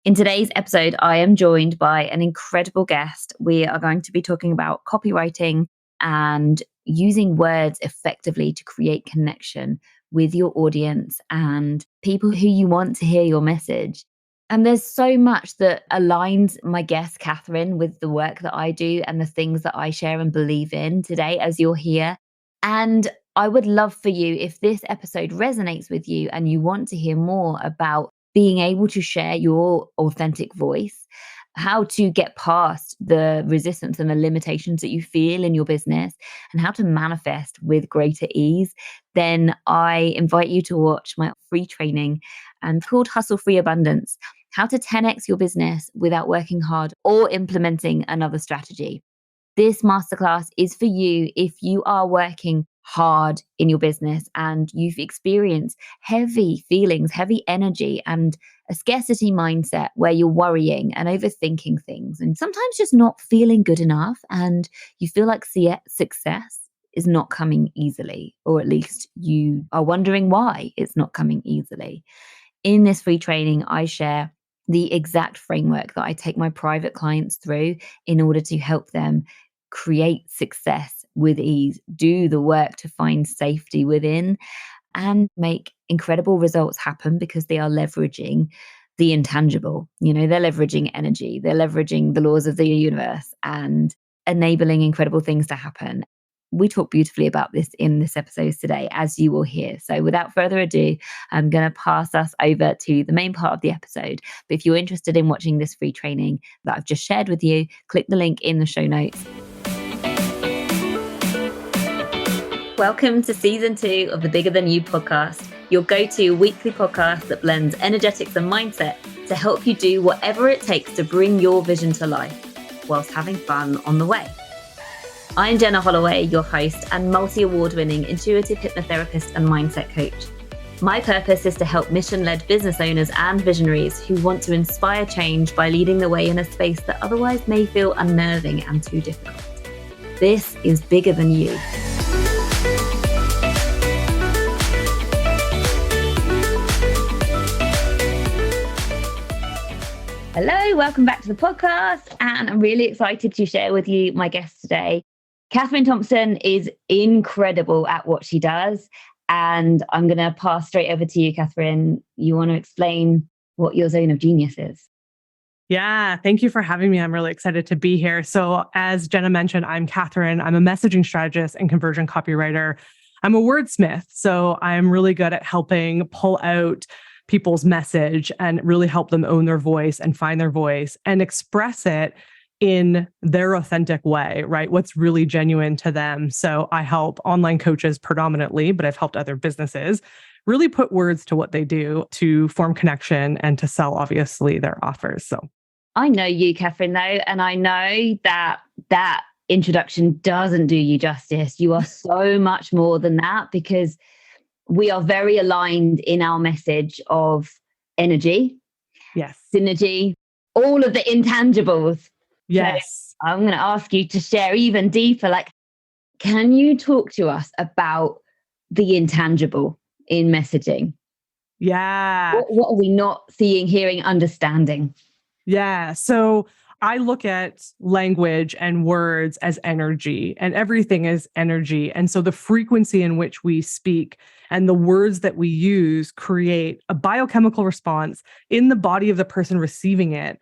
In today's episode, I am joined by an incredible guest. We are going to be talking about copywriting and using words effectively to create connection with your audience and people who you want to hear your message. And there's so much that aligns my guest, Catherine, with the work that I do and the things that I share and believe in today as you're here. And I would love for you, if this episode resonates with you and you want to hear more about being able to share your authentic voice, how to get past the resistance and the limitations that you feel in your business, and how to manifest with greater ease, then I invite you to watch my free training called Hustle Free Abundance: How to 10x Your Business Without Working Hard or Implementing Another Strategy. This masterclass is for you if you are working hard in your business and you've experienced heavy feelings, heavy energy, and a scarcity mindset where you're worrying and overthinking things and sometimes just not feeling good enough. And you feel like success is not coming easily, or at least you are wondering why it's not coming easily. In this free training, I share the exact framework that I take my private clients through in order to help them create success with ease, do the work to find safety within, and make incredible results happen because they are leveraging the intangible. They're leveraging energy, they're leveraging the laws of the universe and enabling incredible things to happen. We talk beautifully about this in this episode today, as you will hear. So without further ado, I'm going to pass us over to the main part of the episode. But if you're interested in watching this free training that I've just shared with you, click the link in the show notes. Welcome to season 2 of the Bigger Than You podcast, your go-to weekly podcast that blends energetics and mindset to help you do whatever it takes to bring your vision to life whilst having fun on the way. I'm Jenna Holloway, your host and multi-award-winning intuitive hypnotherapist and mindset coach. My purpose is to help mission-led business owners and visionaries who want to inspire change by leading the way in a space that otherwise may feel unnerving and too difficult. This is Bigger Than You. Hello, welcome back to the podcast. And I'm really excited to share with you my guest today. Catherine Thompson is incredible at what she does. And I'm going to pass straight over to you, Catherine. You want to explain what your zone of genius is? Yeah, thank you for having me. I'm really excited to be here. So as Jenna mentioned, I'm Catherine. I'm a messaging strategist and conversion copywriter. I'm a wordsmith. So I'm really good at helping pull out people's message and really help them own their voice and find their voice and express it in their authentic way, right? What's really genuine to them. So I help online coaches predominantly, but I've helped other businesses really put words to what they do to form connection and to sell, obviously, their offers. So I know you, Catherine, though, and I know that introduction doesn't do you justice. You are so much more than that, because we are very aligned in our message of energy, yes, synergy, all of the intangibles. Yes. So I'm going to ask you to share even deeper. Can you talk to us about the intangible in messaging? Yeah. What are we not seeing, hearing, understanding? Yeah. So I look at language and words as energy, and everything is energy. And so the frequency in which we speak and the words that we use create a biochemical response in the body of the person receiving it.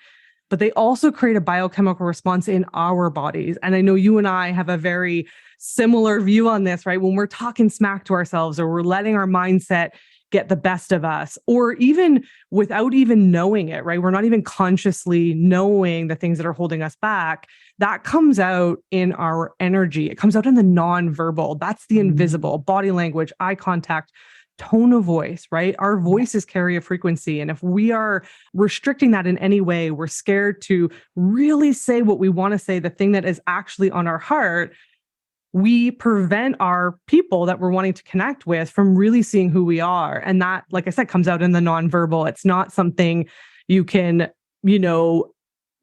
But they also create a biochemical response in our bodies. And I know you and I have a very similar view on this, right? When we're talking smack to ourselves, or we're letting our mindset get the best of us, or even without even knowing it, right? We're not even consciously knowing the things that are holding us back. That comes out in our energy. It comes out in the nonverbal. That's the invisible: body language, eye contact, tone of voice, right? Our voices carry a frequency. And if we are restricting that in any way, we're scared to really say what we want to say, the thing that is actually on our heart, we prevent our people that we're wanting to connect with from really seeing who we are. And that, like I said, comes out in the nonverbal. It's not something you can,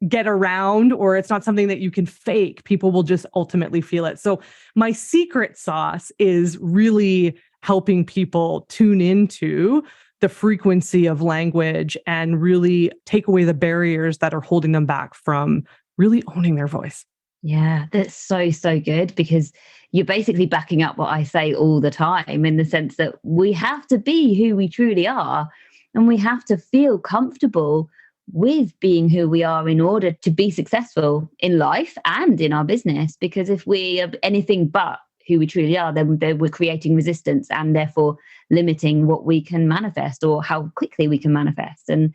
get around, or it's not something that you can fake. People will just ultimately feel it. So my secret sauce is really helping people tune into the frequency of language and really take away the barriers that are holding them back from really owning their voice. Yeah, that's so, so good because you're basically backing up what I say all the time in the sense that we have to be who we truly are and we have to feel comfortable with being who we are in order to be successful in life and in our business. Because if we are anything but who we truly are, then we're creating resistance and therefore limiting what we can manifest or how quickly we can manifest. And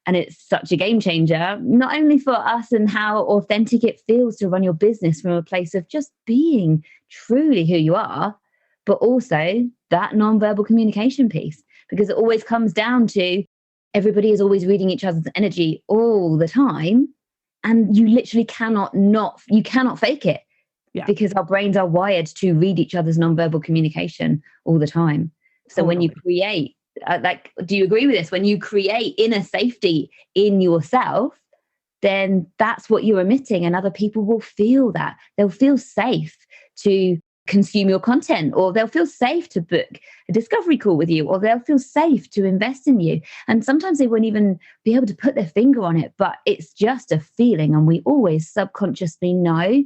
it's such a game changer, not only for us and how authentic it feels to run your business from a place of just being truly who you are, but also that nonverbal communication piece, because it always comes down to everybody is always reading each other's energy all the time. And you literally you cannot fake it because our brains are wired to read each other's nonverbal communication all the time. So when you create, do you agree with this? When you create inner safety in yourself, then that's what you're emitting, and other people will feel that. They'll feel safe to consume your content, or they'll feel safe to book a discovery call with you, or they'll feel safe to invest in you. And sometimes they won't even be able to put their finger on it, but it's just a feeling. And we always subconsciously know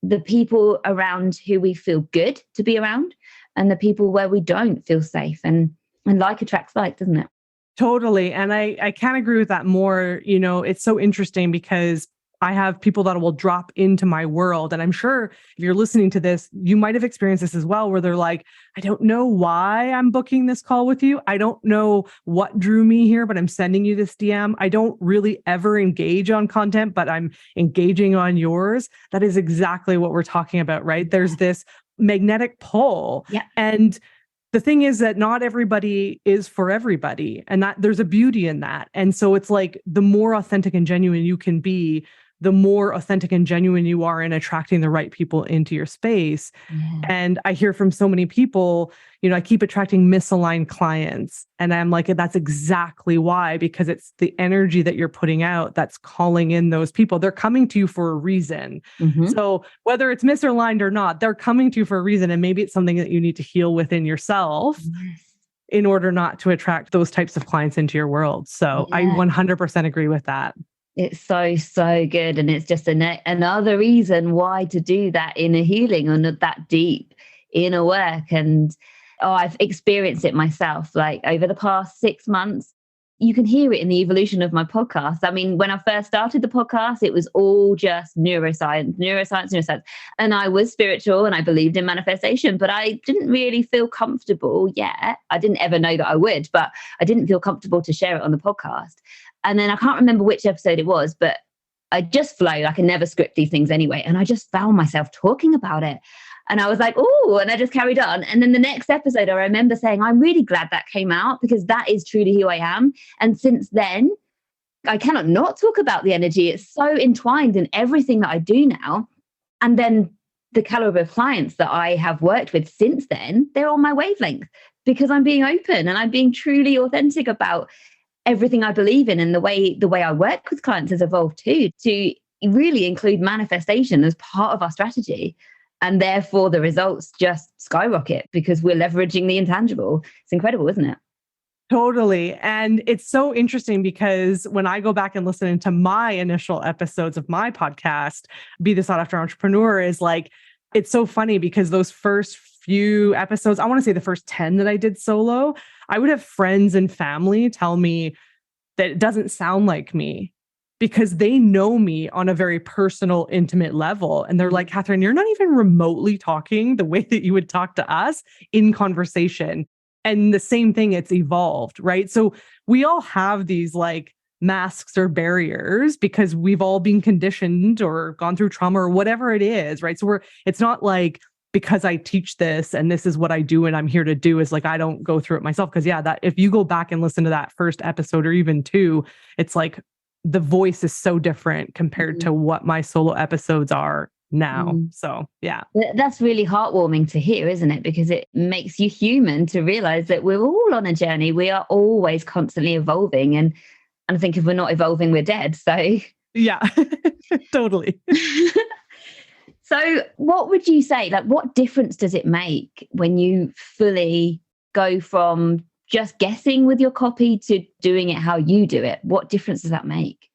the people around who we feel good to be around and the people where we don't feel safe. And like attracts like, doesn't it? Totally. And I can't agree with that more. It's so interesting because I have people that will drop into my world. And I'm sure if you're listening to this, you might have experienced this as well, where they're like, I don't know why I'm booking this call with you. I don't know what drew me here, but I'm sending you this DM. I don't really ever engage on content, but I'm engaging on yours. That is exactly what we're talking about, right? There's this magnetic pull. Yeah. And the thing is that not everybody is for everybody, and that there's a beauty in that. And so it's like the more authentic and genuine you can be, the more authentic and genuine you are in attracting the right people into your space. Yeah. And I hear from so many people, I keep attracting misaligned clients. And I'm like, that's exactly why, because it's the energy that you're putting out that's calling in those people. They're coming to you for a reason. Mm-hmm. So whether it's misaligned or not, they're coming to you for a reason. And maybe it's something that you need to heal within yourself in order not to attract those types of clients into your world. So I 100% agree with that. It's so, so good. And it's just another reason why to do that inner healing and that deep inner work. And I've experienced it myself, like over the past 6 months. You can hear it in the evolution of my podcast. I mean, when I first started the podcast, it was all just neuroscience. And I was spiritual and I believed in manifestation, but I didn't really feel comfortable yet. I didn't ever know that I would, but I didn't feel comfortable to share it on the podcast. And then I can't remember which episode it was, but I just flowed. I can never script these things anyway. And I just found myself talking about it. And I was like, oh, and I just carried on. And then the next episode, I remember saying, I'm really glad that came out because that is truly who I am. And since then, I cannot not talk about the energy. It's so entwined in everything that I do now. And then the caliber of clients that I have worked with since then, they're on my wavelength because I'm being open and I'm being truly authentic about everything I believe in. And the way I work with clients has evolved too, to really include manifestation as part of our strategy. And therefore the results just skyrocket because we're leveraging the intangible. It's incredible, isn't it? Totally. And it's so interesting because when I go back and listen to my initial episodes of my podcast, Be the Sought After Entrepreneur, is like, it's so funny because those first few episodes, I want to say the first 10 that I did solo, I would have friends and family tell me that it doesn't sound like me because they know me on a very personal, intimate level. And they're like, Catherine, you're not even remotely talking the way that you would talk to us in conversation. And the same thing, it's evolved, right? So we all have these like masks or barriers because we've all been conditioned or gone through trauma or whatever it is, right? So it's not like because I teach this and this is what I do and I'm here to do is like, I don't go through it myself. Cause that if you go back and listen to that first episode or even two, it's like the voice is so different compared to what my solo episodes are now. So yeah. That's really heartwarming to hear, isn't it? Because it makes you human to realize that we're all on a journey. We are always constantly evolving. And I think if we're not evolving, we're dead. So yeah, totally. So what would you say, like what difference does it make when you fully go from just guessing with your copy to doing it how you do it? What difference does that make?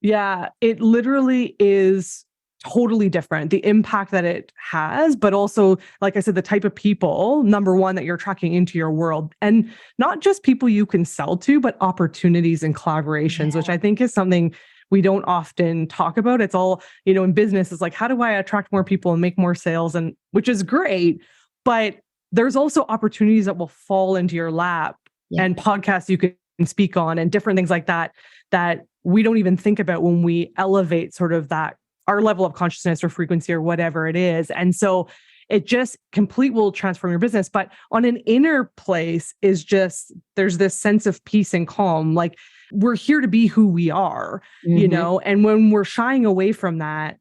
Yeah, it literally is totally different. The impact that it has, but also, like I said, the type of people, number one, that you're attracting into your world. And not just people you can sell to, but opportunities and collaborations, which Yeah. I think is something we don't often talk about. It's all, in business is like, how do I attract more people and make more sales? And which is great. But there's also opportunities that will fall into your lap Yeah. and podcasts you can speak on and different things like that, that we don't even think about when we elevate sort of that our level of consciousness or frequency or whatever it is. And so it just complete will transform your business. But on an inner place is just, there's this sense of peace and calm. Like we're here to be who we are, Mm-hmm. and when we're shying away from that,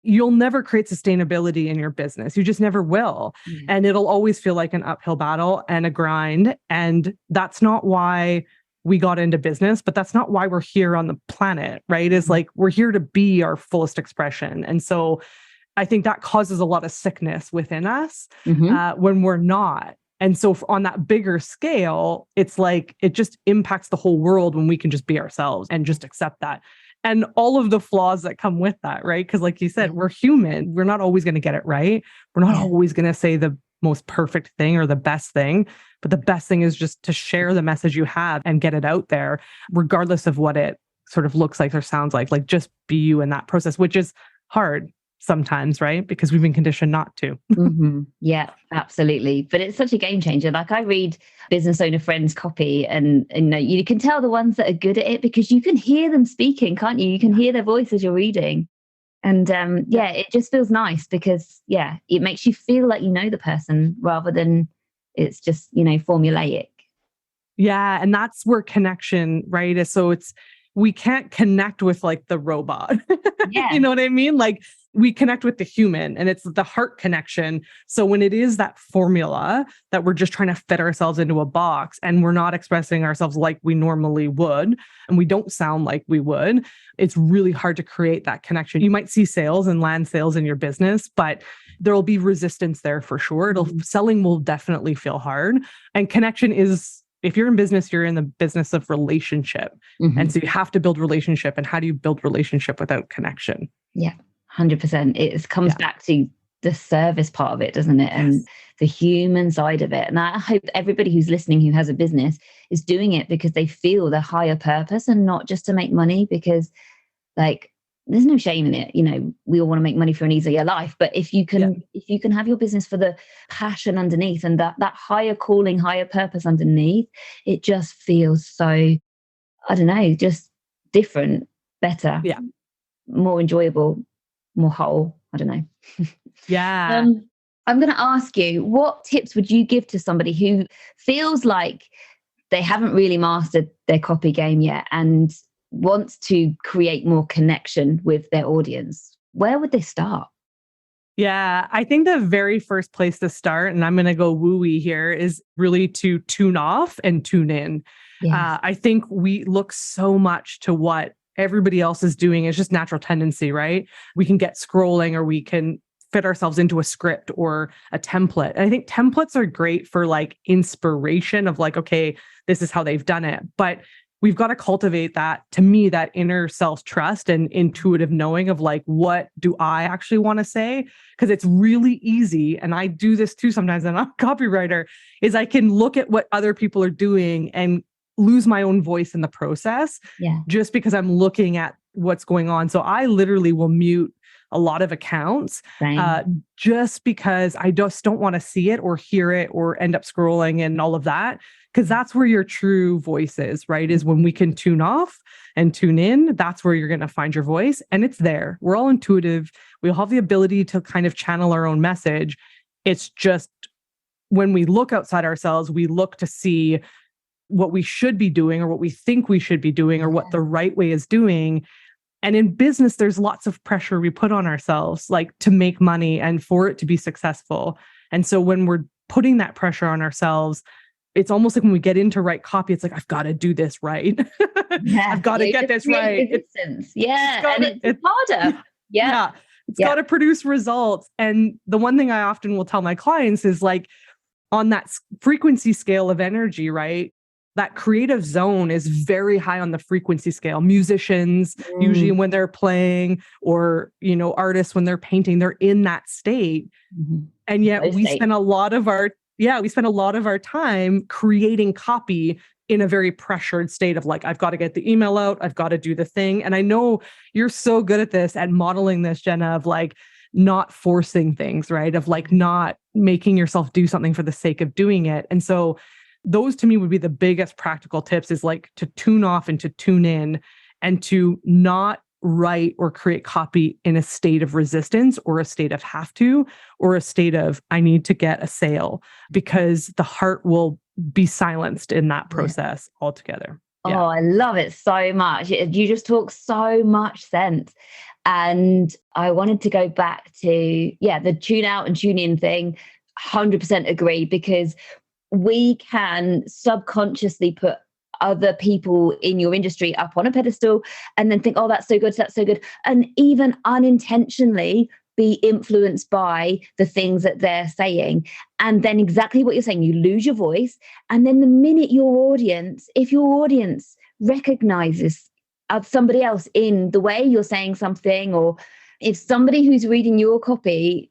you'll never create sustainability in your business. You just never will. Yeah. And it'll always feel like an uphill battle and a grind. And that's not why we got into business, but that's not why we're here on the planet, right? It's like we're here to be our fullest expression. And so I think that causes a lot of sickness within us Mm-hmm. when we're not. And so on that bigger scale, it's like it just impacts the whole world when we can just be ourselves and just accept that. And all of the flaws that come with that, right? Because like you Yeah. said, we're human. We're not always going to get it right. We're not Yeah. always going to say the most perfect thing or the best thing. But the best thing is just to share the message you have and get it out there, regardless of what it sort of looks like or sounds like. Like just be you in that process, which is hard sometimes, right? Because we've been conditioned not to. Mm-hmm. Yeah, absolutely. But it's such a game changer. Like I read business owner friends copy and you can tell the ones that are good at it because you can hear them speaking, can't you? You can hear their voice as you're reading. And Yeah. it just feels nice because, it makes you feel like you know the person rather than it's just, formulaic. Yeah. And that's where connection, right? Is so we can't connect with like the robot. You Yeah. know what I mean? Like we connect with the human and it's the heart connection. So when it is that formula that we're just trying to fit ourselves into a box and we're not expressing ourselves like we normally would, and we don't sound like we would, it's really hard to create that connection. You might see sales and land sales in your business, but there'll be resistance there for sure. Selling will definitely feel hard. And connection is, if you're in business, you're in the business of relationship. Mm-hmm. And so you have to build relationship. And how do you build relationship without connection? Yeah, 100%. It comes Yeah. back to the service part of it, doesn't it? Yes. And the human side of it. And I hope everybody who's listening who has a business is doing it because they feel the higher purpose and not just to make money because like there's no shame in it. We all want to make money for an easier life, but if you Yeah. can have your business for the passion underneath and that higher calling, higher purpose underneath, it just feels so, I don't know, just different, better, Yeah. more enjoyable, more whole. I don't know. Yeah. I'm going to ask you, what tips would you give to somebody who feels like they haven't really mastered their copy game yet and wants to create more connection with their audience? Where would they start? Yeah. I think the very first place to start, and I'm going to go wooey here, is really to tune off and tune in. Yes. I think we look so much to what everybody else is doing. It's just natural tendency, right? We can get scrolling or we can fit ourselves into a script or a template. And I think templates are great for like inspiration of like, okay, this is how they've done it. But we've got to cultivate that, to me, that inner self-trust and intuitive knowing of like, what do I actually want to say? Because it's really easy. And I do this too sometimes, and I'm a copywriter, is I can look at what other people are doing and lose my own voice in the process Yeah. just because I'm looking at what's going on. So I literally will mute a lot of accounts just because I just don't want to see it or hear it or end up scrolling and all of that. Because that's where your true voice is, right? Is when we can tune off and tune in. That's where you're going to find your voice. And it's there. We're all intuitive. We all have the ability to kind of channel our own message. It's just when we look outside ourselves, we look to see what we should be doing or what we think we should be doing or what the right way is doing. And in business, there's lots of pressure we put on ourselves, like to make money and for it to be successful. And so when we're putting that pressure on ourselves, it's almost like when we get into write copy, it's like, I've got to do this right. Yeah. I've got to get this right. It's harder. Yeah. It's got to produce results. And the one thing I often will tell my clients is like, on that frequency scale of energy, right? that creative zone is very high on the frequency scale. Musicians, usually Mm, when they're playing, or, artists when they're painting, they're in that state. mhm. And yet Flow we state. spend a lot of our, yeah, we spend a lot of our time creating copy in a very pressured state of like, I've got to get the email out, I've got to do the thing. And I know you're so good at this, at modeling this, Jenna, of like not forcing things, right? Of like not making yourself do something for the sake of doing it. And so those to me would be the biggest practical tips, is like to tune off and to tune in, and to not write or create copy in a state of resistance, or a state of have to, or a state of I need to get a sale, because the heart will be silenced in that Yeah. process altogether. Oh, Yeah. I love it so much. You just talk so much sense. And I wanted to go back to, the tune out and tune in thing. 100% agree, because we can subconsciously put other people in your industry up on a pedestal and then think, oh, that's so good, that's so good. And even unintentionally be influenced by the things that they're saying. And then exactly what you're saying, you lose your voice. And then the minute if your audience recognizes somebody else in the way you're saying something, or if somebody who's reading your copy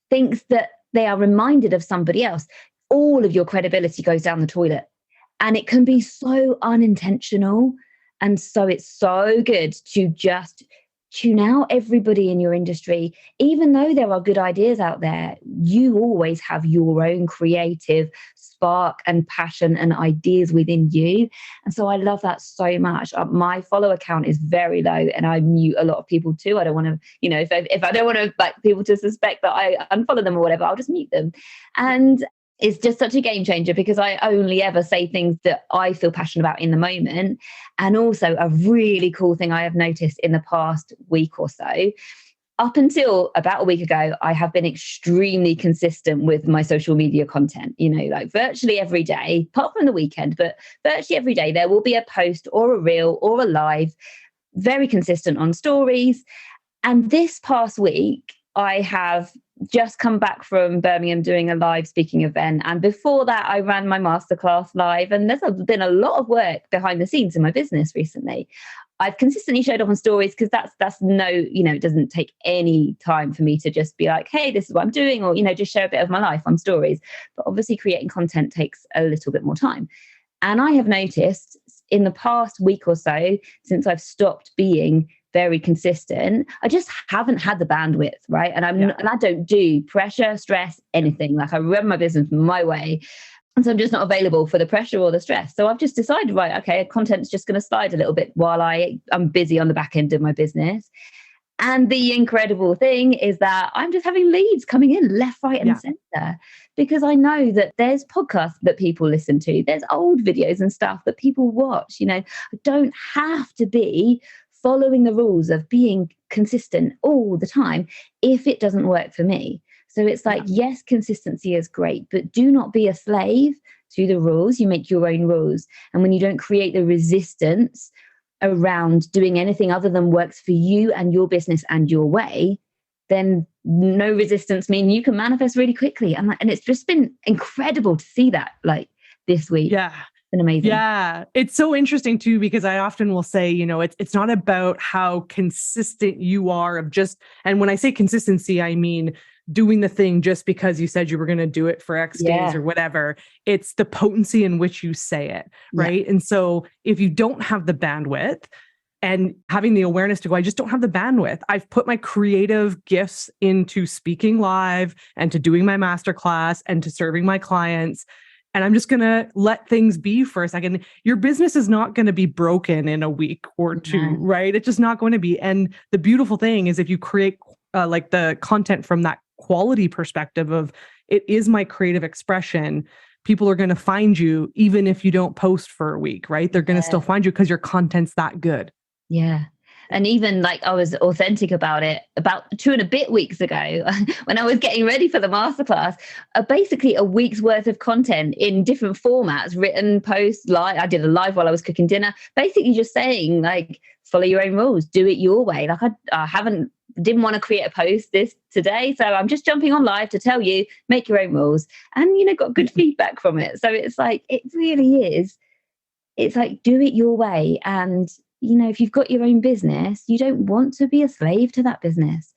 thinks that they are reminded of somebody else, all of your credibility goes down the toilet. And it can be so unintentional. And so it's so good to just tune out everybody in your industry. Even though there are good ideas out there, you always have your own creative spark and passion and ideas within you. And so I love that so much. My follower count is very low, and I mute a lot of people too. I don't want to, if I don't want to like people to suspect that I unfollow them or whatever, I'll just mute them. And it's just such a game changer, because I only ever say things that I feel passionate about in the moment. And also a really cool thing I have noticed in the past week or so, up until about a week ago, I have been extremely consistent with my social media content, like virtually every day, apart from the weekend, but virtually every day there will be a post or a reel or a live, very consistent on stories. And this past week, I have just come back from Birmingham doing a live speaking event. And before that, I ran my masterclass live. And there's been a lot of work behind the scenes in my business recently. I've consistently showed up on stories, because that's no, it doesn't take any time for me to just be like, hey, this is what I'm doing, or, just share a bit of my life on stories. But obviously creating content takes a little bit more time. And I have noticed in the past week or so, since I've stopped being very consistent, I just haven't had the bandwidth, right? And and I don't do pressure, stress, anything. Like I run my business my way. And so I'm just not available for the pressure or the stress. So I've just decided, right, okay, content's just going to slide a little bit while I'm busy on the back end of my business. And the incredible thing is that I'm just having leads coming in left, right, and center, because I know that there's podcasts that people listen to, there's old videos and stuff that people watch. I don't have to be following the rules of being consistent all the time if it doesn't work for me. So it's like, yes, consistency is great, but do not be a slave to the rules. You make your own rules. And when you don't create the resistance around doing anything other than works for you and your business and your way, then no resistance means you can manifest really quickly. And it's just been incredible to see that like this week. Yeah. Been amazing. Yeah. It's so interesting too, because I often will say, it's not about how consistent you are of just, and when I say consistency, I mean doing the thing just because you said you were going to do it for X days or whatever. It's the potency in which you say it. Right. And so if you don't have the bandwidth, and having the awareness to go, I just don't have the bandwidth. I've put my creative gifts into speaking live and to doing my masterclass and to serving my clients. And I'm just going to let things be for a second. Your business is not going to be broken in a week or two, right? It's just not going to be. And the beautiful thing is if you create like the content from that quality perspective of it is my creative expression, people are going to find you even if you don't post for a week, right? They're going to still find you because your content's that good. Yeah. And even like I was authentic about it about 2 and a bit weeks ago when I was getting ready for the masterclass, basically a week's worth of content in different formats, written, post, live. I did a live while I was cooking dinner, basically just saying like, follow your own rules, do it your way. Like I didn't want to create a post this today. So I'm just jumping on live to tell you, make your own rules, and, got good feedback from it. So it's like, it really is it's like, do it your way. And, if you've got your own business, you don't want to be a slave to that business.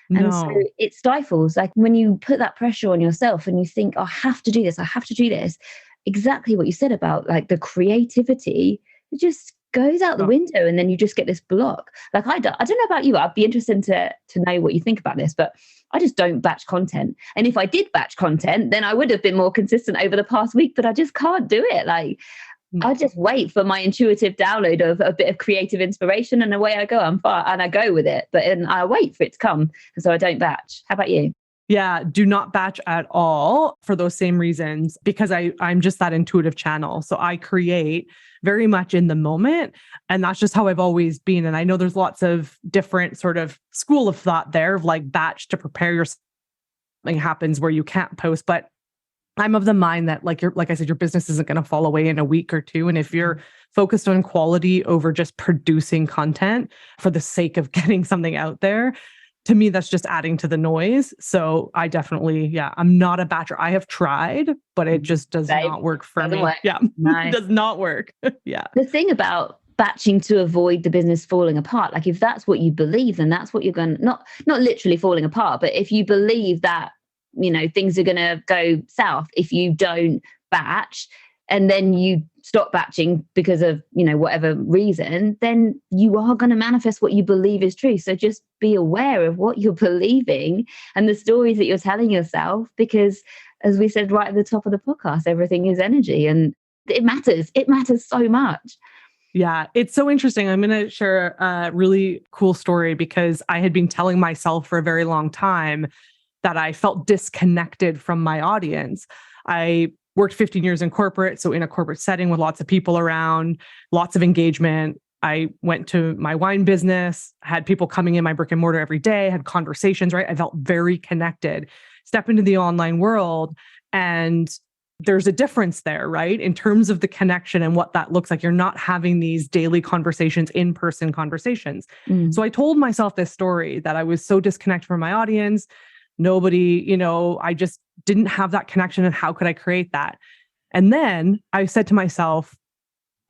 And so No. it stifles, like when you put that pressure on yourself and you think, I have to do this, I have to do this. Exactly what you said about like the creativity, it just goes out the Oh, window, and then you just get this block. Like I don't know about you, I'd be interested to know what you think about this, but I just don't batch content. And if I did batch content, then I would have been more consistent over the past week, but I just can't do it. Like I no. just wait for my intuitive download of a bit of creative inspiration, and away I go. I'm fine, and I go with it. But and I wait for it to come, and so I don't batch. How about you? Yeah, do not batch at all for those same reasons, because I'm just that intuitive channel. So I create very much in the moment, and that's just how I've always been. And I know there's lots of different sort of school of thought there of like batch to prepare yourself. Something happens where you can't post, but I'm of the mind that like I said, your business isn't going to fall away in a week or two. And if you're focused on quality over just producing content for the sake of getting something out there, to me, that's just adding to the noise. So I definitely, yeah, I'm not a batcher. I have tried, but it just does Same. not work for Doesn't me. work. Yeah, it No. does not work. Yeah. The thing about batching to avoid the business falling apart, like if that's what you believe, then that's what you're going to, not literally falling apart, but if you believe that, things are going to go south if you don't batch, and then you stop batching because of, whatever reason, then you are going to manifest what you believe is true. So just be aware of what you're believing and the stories that you're telling yourself, because as we said right at the top of the podcast, everything is energy, and it matters. It matters so much. Yeah, it's so interesting. I'm going to share a really cool story because I had been telling myself for a very long time that I felt disconnected from my audience. I worked 15 years in corporate, so in a corporate setting with lots of people around, lots of engagement. I went to my wine business, had people coming in my brick and mortar every day, had conversations, right? I felt very connected. Step into the online world, and there's a difference there, right? In terms of the connection and what that looks like. You're not having these daily conversations, in-person conversations. Mm. So I told myself this story that I was so disconnected from my audience. Nobody, I just didn't have that connection. And how could I create that? And then I said to myself,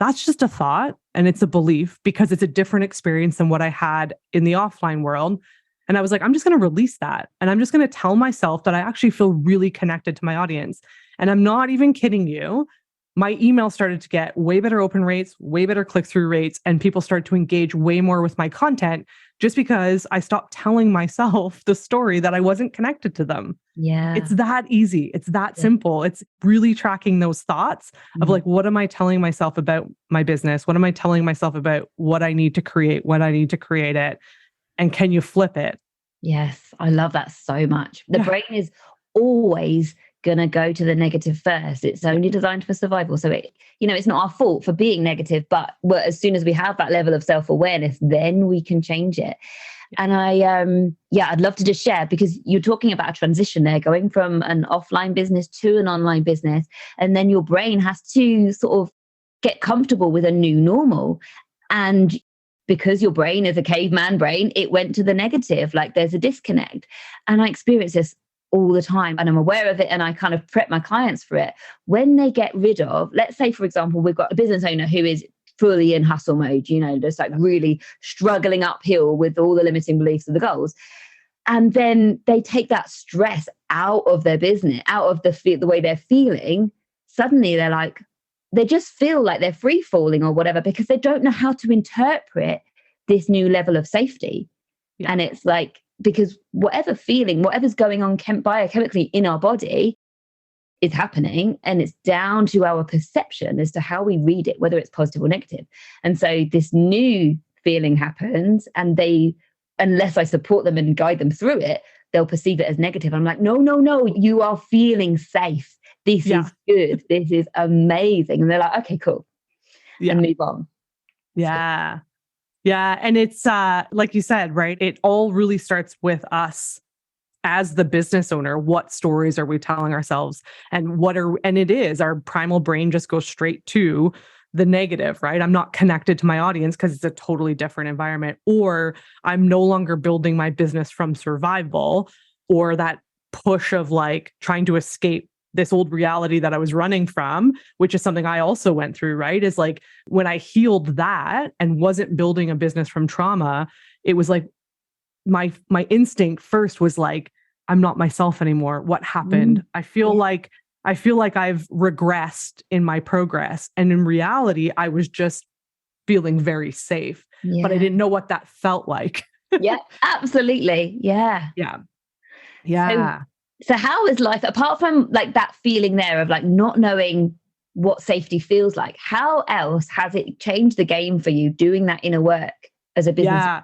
that's just a thought and it's a belief because it's a different experience than what I had in the offline world. And I was like, I'm just going to release that. And I'm just going to tell myself that I actually feel really connected to my audience. And I'm not even kidding you. My email started to get way better open rates, way better click-through rates, and people started to engage way more with my content just because I stopped telling myself the story that I wasn't connected to them. It's Yeah. that easy. It's that Yeah. simple. It's really tracking those thoughts of Mm. like, what am I telling myself about my business? What am I telling myself about what I need to create, when I need to create it? And can you flip it? Yes, I love that so much. The Yeah. brain is always going to go to the negative first. It's Yeah. only designed for survival. So it's not our fault for being negative, but as soon as we have that level of self-awareness, then we can change it. And I'd love to just share, because you're talking about a transition there, going from an offline business to an online business. And then your brain has to sort of get comfortable with a new normal. And because your brain is a caveman brain, it went to the negative, like there's a disconnect. And I experience this all the time, and I'm aware of it, and I kind of prep my clients for it. When they get rid of, let's say, for example, we've got a business owner who is fully in hustle mode, just like really struggling uphill with all the limiting beliefs of the goals. And then they take that stress out of their business, out of the way they're feeling. Suddenly they just feel like they're free falling or whatever, because they don't know how to interpret this new level of safety. Yeah. And it's like, because whatever's going on biochemically in our body is happening, and it's down to our perception as to how we read it, whether it's positive or negative. And so this new feeling happens, and unless I support them and guide them through it, they'll perceive it as negative. I'm like, no, you are feeling safe. This Yeah. is good. This is amazing. And they're like, okay, cool. Yeah. And move on. Yeah. Yeah. And it's like you said, right? It all really starts with us as the business owner. What stories are we telling ourselves? And it is our primal brain just goes straight to the negative, right? I'm not connected to my audience because it's a totally different environment, or I'm no longer building my business from survival, or that push of like trying to escape this old reality that I was running from, which is something I also went through, right? Is like when I healed that and wasn't building a business from trauma, it was like my instinct first was like, I'm not myself anymore. What happened? Mm, I feel like I've regressed in my progress. And in reality, I was just feeling very safe, but I yeah. didn't know what that felt like. Yeah, absolutely. Yeah. Yeah. So, Yeah. so how is life, apart from like that feeling there of like not knowing what safety feels like, how else has it changed the game for you doing that inner work as a business? Yeah.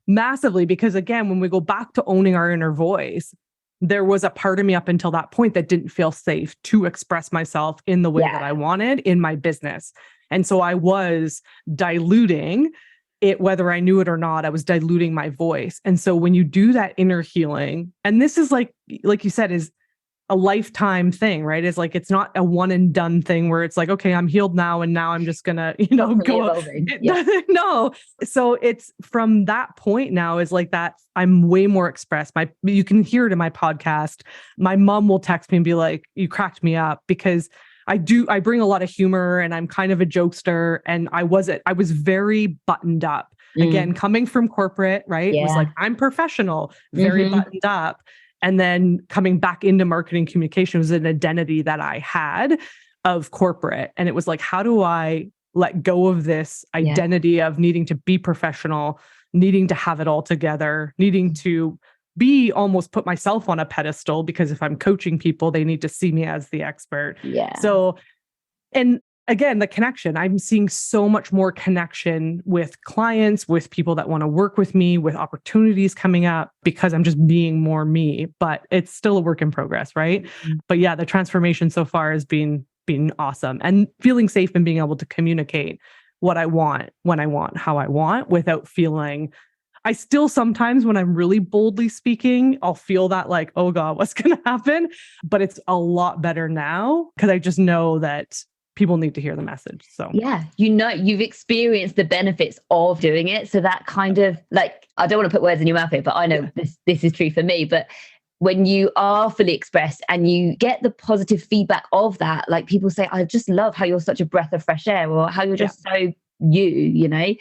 Massively. Because again, when we go back to owning our inner voice, there was a part of me up until that point that didn't feel safe to express myself in the way that Yeah. I wanted in my business. And so I was diluting it, whether I knew it or not, I was diluting my voice. And so when you do that inner healing, and this is like you said, is a lifetime thing, right? It's like, it's not a one and done thing where it's like, okay, I'm healed now. And now I'm just gonna, Constantly go. evolving. It Yeah. doesn't, no. So it's from that point now is like that I'm way more expressed. You can hear it in my podcast. My mom will text me and be like, you cracked me up, because I bring a lot of humor and I'm kind of a jokester. And I was very buttoned up. Again, Mm, coming from corporate, right? Was like, yeah. I'm professional, very Hmm. buttoned up. And then coming back into marketing communication was an identity that I had of corporate. And it was like, how do I let go of this Yeah. identity of needing to be professional, needing to have it all together, needing to be almost put myself on a pedestal, because if I'm coaching people, they need to see me as the expert. Yeah. So, and again, the connection, I'm seeing so much more connection with clients, with people that want to work with me, with opportunities coming up, because I'm just being more me, but it's still a work in progress. Right. Mm, But yeah, the transformation so far has been awesome, and feeling safe and being able to communicate what I want, when I want, how I want, without feeling. I still sometimes, when I'm really boldly speaking, I'll feel that like, oh God, what's going to happen? But it's a lot better now because I just know that people need to hear the message. So yeah, you've experienced the benefits of doing it. So that kind of like, I don't want to put words in your mouth here, but I know yeah, this is true for me. But when you are fully expressed and you get the positive feedback of that, like people say, I just love how you're such a breath of fresh air, or how you're yeah, just so you know,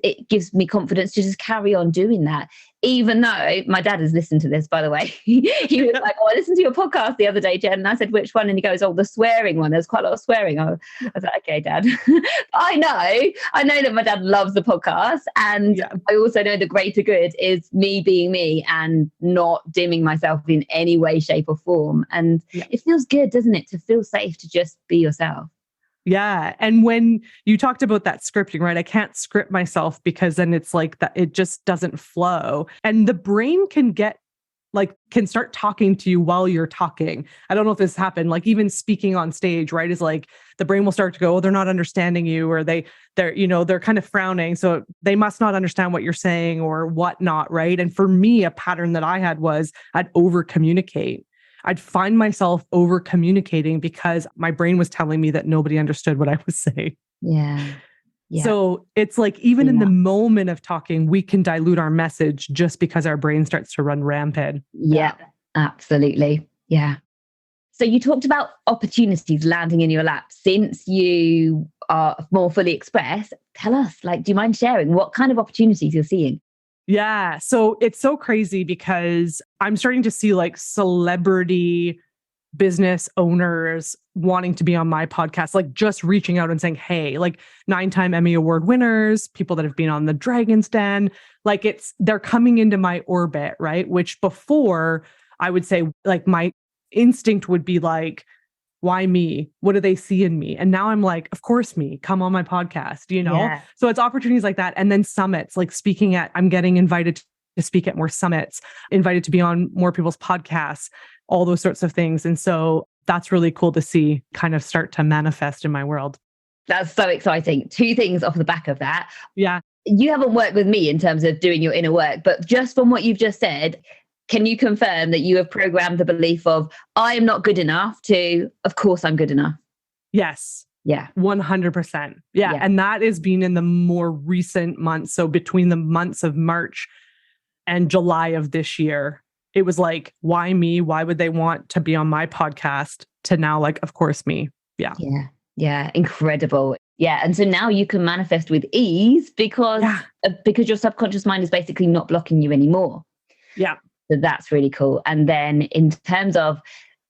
it gives me confidence to just carry on doing that. Even though my dad has listened to this, by the way, he was like, oh, I listened to your podcast the other day, Jen. And I said, which one? And he goes, oh, the swearing one. There's quite a lot of swearing. I was like, okay, Dad. I know that my dad loves the podcast. And yeah, I also know the greater good is me being me and not dimming myself in any way, shape, or form. And yeah. it feels good, doesn't it, to feel safe to just be yourself? Yeah. And when you talked about that scripting, right? I can't script myself, because then it's like that, it just doesn't flow. And the brain can start talking to you while you're talking. I don't know if this happened, like even speaking on stage, right? Is like the brain will start to go, oh, they're not understanding you, or they're kind of frowning. So they must not understand what you're saying or whatnot, right? And for me, a pattern that I had was I'd over communicate. I'd find myself over communicating because my brain was telling me that nobody understood what I was saying. Yeah. Yeah. So it's like, even in the Yeah. moment of talking, we can dilute our message just because our brain starts to run rampant. Yeah. Absolutely. Yeah. So you talked about opportunities landing in your lap since you are more fully expressed. Tell us, like, do you mind sharing what kind of opportunities you're seeing? Yeah. So it's so crazy because I'm starting to see like celebrity business owners wanting to be on my podcast, like just reaching out and saying, hey, like 9-time Emmy Award winners, people that have been on the Dragon's Den, like they're coming into my orbit, right? Which before I would say, like, my instinct would be like, why me? What do they see in me? And now I'm like, of course me, come on my podcast. Yeah. So it's opportunities like that. And then summits, like I'm getting invited to speak at more summits, invited to be on more people's podcasts, all those sorts of things. And so that's really cool to see kind of start to manifest in my world. That's so exciting. Two things off the back of that. Yeah. You haven't worked with me in terms of doing your inner work, but just from what you've just said, can you confirm that you have programmed the belief of, I am not good enough, to, of course, I'm good enough? Yes. Yeah. 100%. Yeah. And that has been in the more recent months. So between the months of March and July of this year, it was like, why me? Why would they want to be on my podcast? To now, like, of course, me. Yeah. Yeah. Yeah. Incredible. Yeah. And so now you can manifest with ease because your subconscious mind is basically not blocking you anymore. Yeah. So that's really cool. And then in terms of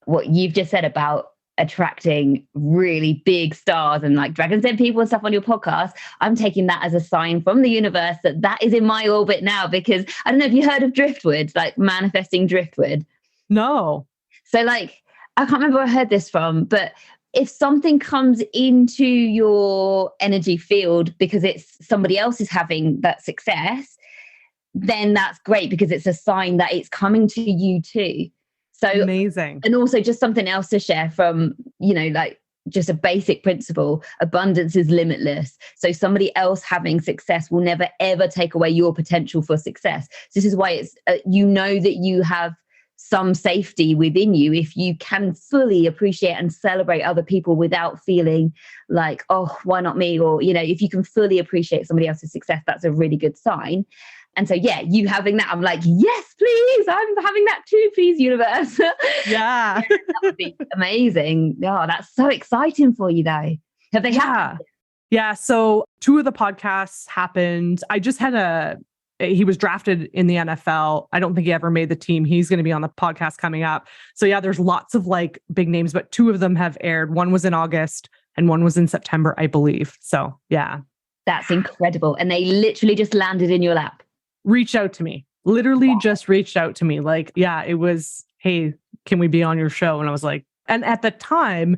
what you've just said about attracting really big stars and like Dragon's Den people and stuff on your podcast, I'm taking that as a sign from the universe that that is in my orbit now, because I don't know if you heard of driftwood, like manifesting driftwood. No. So like, I can't remember where I heard this from, but if something comes into your energy field because it's somebody else is having that success, then that's great because it's a sign that it's coming to you too. So amazing. And also just something else to share from, like just a basic principle, abundance is limitless. So somebody else having success will never, ever take away your potential for success. This is why it's, that you have some safety within you if you can fully appreciate and celebrate other people without feeling like, oh, why not me? Or, if you can fully appreciate somebody else's success, that's a really good sign. And so, yeah, you having that, I'm like, yes, please. I'm having that too, please, universe. Yeah. That would be amazing. Oh, that's so exciting for you, though. Have they happened? Yeah. So 2 of the podcasts happened. I just had he was drafted in the NFL. I don't think he ever made the team. He's going to be on the podcast coming up. So yeah, there's lots of like big names, but 2 of them have aired. One was in August and one was in September, I believe. So yeah. That's incredible. And they literally just landed in your lap. Reached out to me, literally just reached out to me. Like, yeah, it was, hey, can we be on your show? And I was like, and at the time,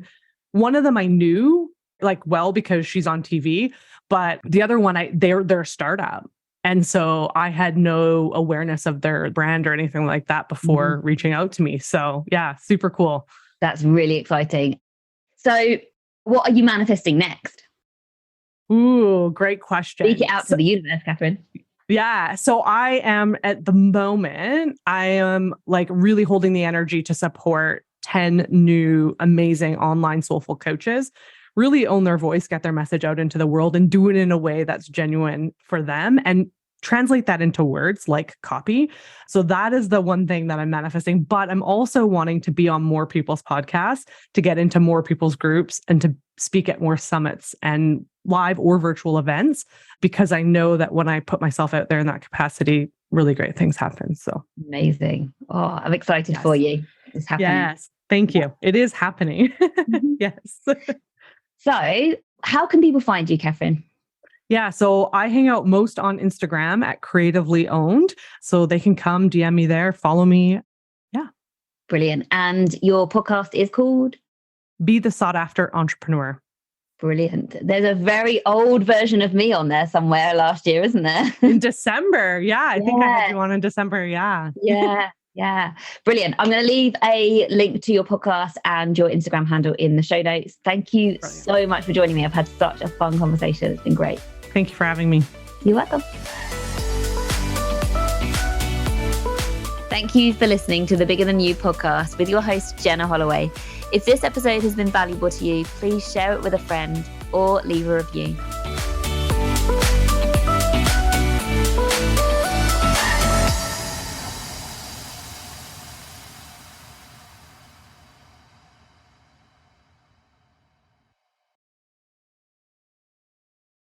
one of them I knew like well because she's on TV, but the other one, they're a startup. And so I had no awareness of their brand or anything like that before reaching out to me. So yeah, super cool. That's really exciting. So what are you manifesting next? Ooh, great question. Speak it out to the universe, Catherine. Yeah. So I am at the moment, I am like really holding the energy to support 10 new amazing online soulful coaches, really own their voice, get their message out into the world and do it in a way that's genuine for them and translate that into words like copy. So that is the one thing that I'm manifesting, but I'm also wanting to be on more people's podcasts, to get into more people's groups and to speak at more summits and live or virtual events, because I know that when I put myself out there in that capacity, really great things happen. So amazing. Oh, I'm excited for you. It's happening. Yes. Thank you. It is happening. Yes. So how can people find you, Catherine? Yeah. So I hang out most on Instagram at Creatively Owned. So they can come DM me there, follow me. Yeah. Brilliant. And your podcast is called? Be the Sought After Entrepreneur. Brilliant. There's a very old version of me on there somewhere last year, isn't there? In December. Yeah. I think I had you on in December. Yeah. Yeah. Yeah. Brilliant. I'm going to leave a link to your podcast and your Instagram handle in the show notes. Thank you so much for joining me. I've had such a fun conversation. It's been great. Thank you for having me. You're welcome. Thank you for listening to the Bigger Than You podcast with your host, Jenna Holloway. If this episode has been valuable to you, please share it with a friend or leave a review.